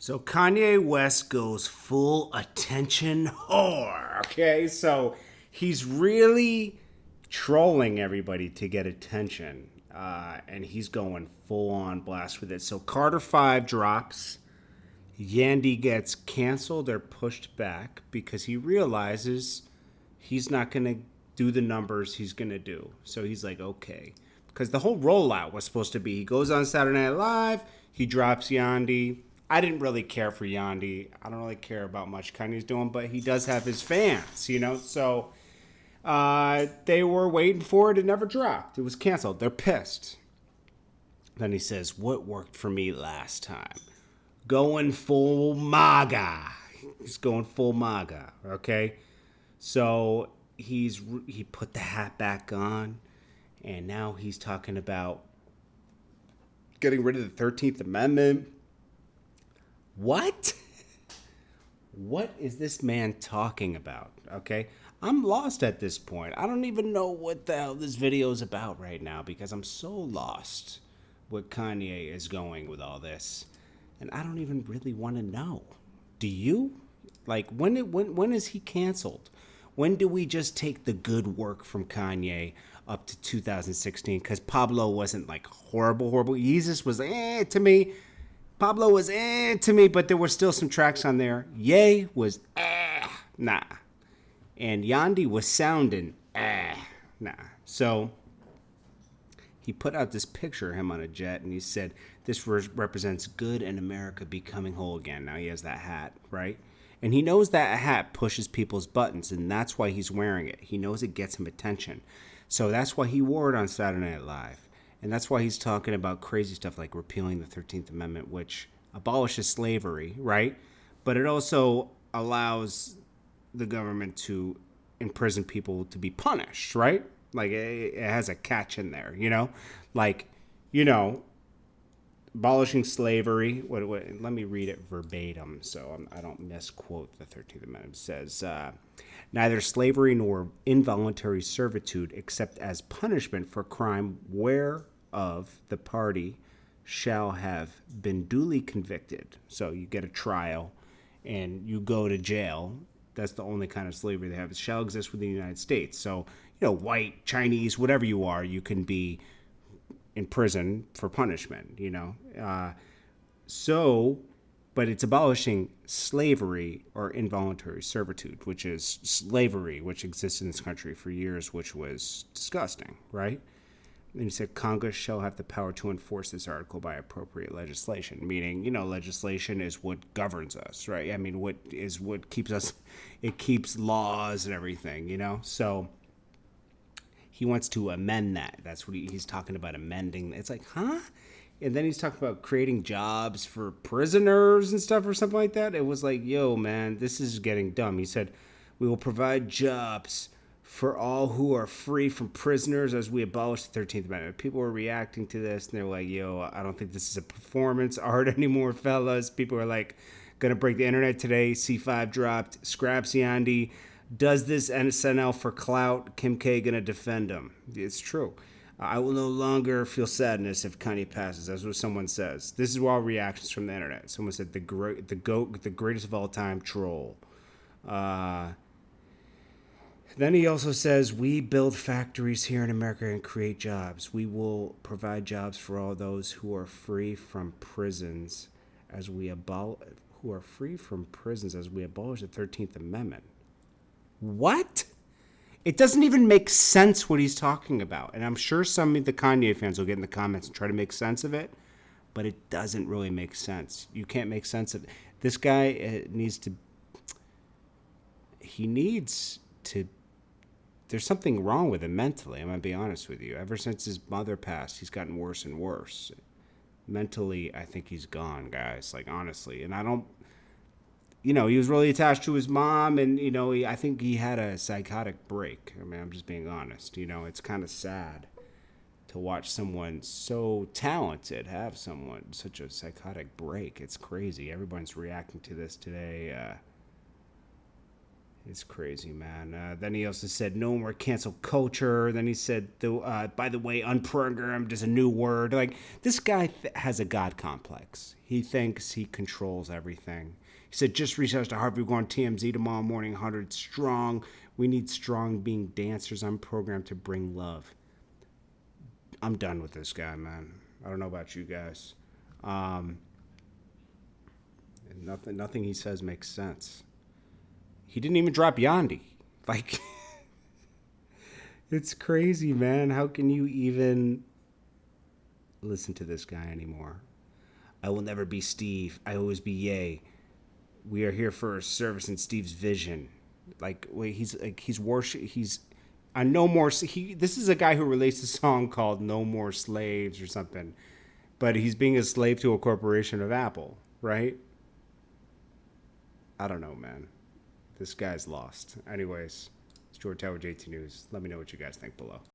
So Kanye West goes full attention whore. Okay, so he's really trolling everybody to get attention, and he's going full on blast with it. So Carter 5 drops. Yhandi gets canceled or pushed back because he realizes he's not going to do the numbers he's going to do. So he's like, okay. Because the whole rollout was supposed to be he goes on Saturday Night Live, he drops Yhandi. I didn't really care for Yhandi. I don't really care about much Kanye's doing, but he does have his fans, you know? So they were waiting for it. It never dropped. It was canceled. They're pissed. Then he says, what worked for me last time? Going full MAGA. He's going full MAGA, okay? So he put the hat back on, and now he's talking about getting rid of the 13th Amendment. What? What is this man talking about? Okay? I'm lost at this point. I don't even know what the hell this video is about right now because I'm so lost what Kanye is going with all this. And I don't even really want to know. Do you? Like, when is he canceled? When do we just take the good work from Kanye up to 2016? Because Pablo wasn't like horrible. Jesus was to me. Pablo was to me, but there were still some tracks on there. Ye was nah. And Yhandi was sounding nah. So he put out this picture of him on a jet, and he said, this represents good in America becoming whole again. Now he has that hat, right? And he knows that hat pushes people's buttons, and that's why he's wearing it. He knows it gets him attention. So that's why he wore it on Saturday Night Live. And that's why he's talking about crazy stuff like repealing the 13th Amendment, which abolishes slavery, right? But it also allows the government to imprison people to be punished, right? Like, it has a catch in there, you know? Like, you know, abolishing slavery. Let me read it verbatim so I don't misquote the 13th Amendment. It says, neither slavery nor involuntary servitude except as punishment for crime whereof the party shall have been duly convicted. So you get a trial and you go to jail. That's the only kind of slavery they have. It shall exist within the United States. So, you know, white, Chinese, whatever you are, you can be in prison for punishment, you know. But it's abolishing slavery or involuntary servitude, which is slavery, which exists in this country for years, which was disgusting, right? And he said Congress shall have the power to enforce this article by appropriate legislation, meaning, you know, legislation is what governs us, right? I mean, what keeps us, it keeps laws and everything, you know? So he wants to amend that. That's what he's talking about, amending. It's like, huh? And then he's talking about creating jobs for prisoners and stuff or something like that. It was like, yo, man, this is getting dumb. He said, we will provide jobs for all who are free from prisoners as we abolish the 13th Amendment. People were reacting to this, and they're like, yo, I don't think this is a performance art anymore, fellas. People are like, gonna break the internet today. C5 dropped. Scraps Yhandi. Does this SNL for clout? Kim K gonna defend him. It's true. I will no longer feel sadness if Kanye passes. That's what someone says. This is all reactions from the internet. Someone said the greatest of all time troll. Then he also says, we build factories here in America and create jobs. We will provide jobs for all those who are free from prisons as we abolish the 13th Amendment. What? It doesn't even make sense what he's talking about. And I'm sure some of the Kanye fans will get in the comments and try to make sense of it, but it doesn't really make sense. You can't make sense of it. This guy needs to there's something wrong with him mentally. I'm going to be honest with you. Ever since his mother passed, he's gotten worse and worse. Mentally, I think he's gone, guys. Like, honestly. And I don't, you know, he was really attached to his mom, and, you know, I think he had a psychotic break. I mean, I'm just being honest. You know, it's kind of sad to watch someone so talented have such a psychotic break. It's crazy. Everyone's reacting to this today. It's crazy, man. Then he also said no more cancel culture. Then he said, by the way, unprogrammed is a new word. Like, this guy has a God complex. He thinks he controls everything. He said, just reach out to Harvey. We're going TMZ tomorrow morning, 100 strong. We need strong being dancers. I'm programmed to bring love. I'm done with this guy, man. I don't know about you guys. Um, nothing he says makes sense. He didn't even drop Yhandi. Like, it's crazy, man. How can you even listen to this guy anymore? I will never be Steve. I always be Ye. We are here for service in Steve's vision. Like, wait, he's worship. He's on No More. This is a guy who released a song called "No More Slaves" or something, but he's being a slave to a corporation of Apple, right? I don't know, man. This guy's lost. Anyways, it's George Tower JT News. Let me know what you guys think below.